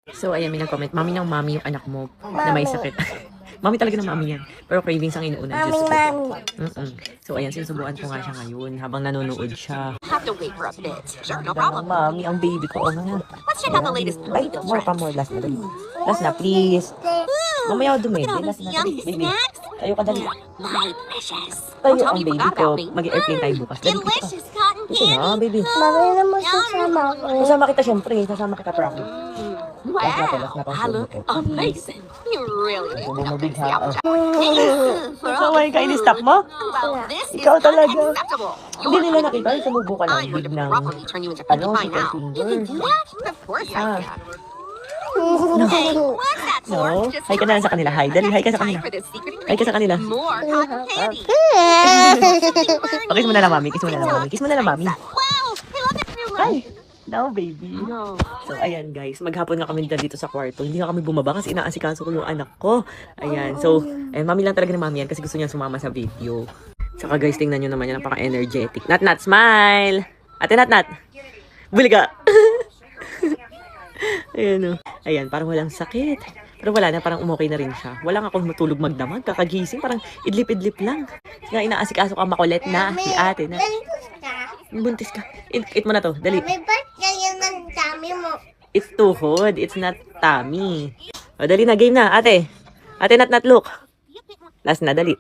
So, ayan, may nag-comment. Mami ng mami yung anak mo na may sakit. Mami talaga ng mami yan. Pero cravings ang inuuna. So, ayan, sinusubuan ko nga siya ngayon habang nanonood siya. Have to wait for a bit. Sure, no problem. Mami, ang baby ko. Let's check out the latest Ay, more pa, more. Last na, dali. Last na, please. Mamaya ako dumedi. Last na, dali, baby. Tayo ka, dali. My precious. Tayo Don't tell ang me you baby forgot ko. about me. Mag-airplane tayo bukas. Dali, kita. Delicious cotton Ito na, candy. baby. Mami naman sasama ako. Kasama kita, syempre. Kasama kita, promise. Wow, I look amazing. You really do. So, may kain-stop mo? Well, this is Ikaw talaga. unacceptable. Hindi nila nakita. Sumubo ka ng I'm going big to ng... properly turn you into Ano, Pinkie Pie now. chicken You can do fingers. that? Of course I Ah. can. Hey, what's that for? No? Just Hi ka na lang sa kanila. Hi. Dali, hi ka sa time kanila. for this secret Hi ka sa kanila. More cotton candy. Okay, kiss mo na lang, mami. Kiss mo na lang, mami. Kiss mo na lang, mami. Wow, I love it very much. Hi. No, baby. No. So, ayan guys, maghapon na kami dito sa kwarto. Hindi na kami bumaba kasi inaasikaso ko yung anak ko. Ayan, so, ayan, mami lang talaga ng mami yan kasi gusto niya sumama sa video. Saka guys, tingnan nyo naman yan, napaka-energetic. Nat, smile! Ate Nat! Buli ka! Ayan o. Ayan, parang walang sakit. Pero wala na, parang umokay na rin siya. Wala nga akong matulog magdamag, kakagising, parang idlip-idlip lang. Nga inaasikaso ka makulit na, si ate na. Buntis ka. Eat mo na to, dali. Mami, ba't ganyan ang dami mo? It's tuhod. It's not tummy. O, dali na. Game na. Ate. Ate, Nat, look. Last na. Dali.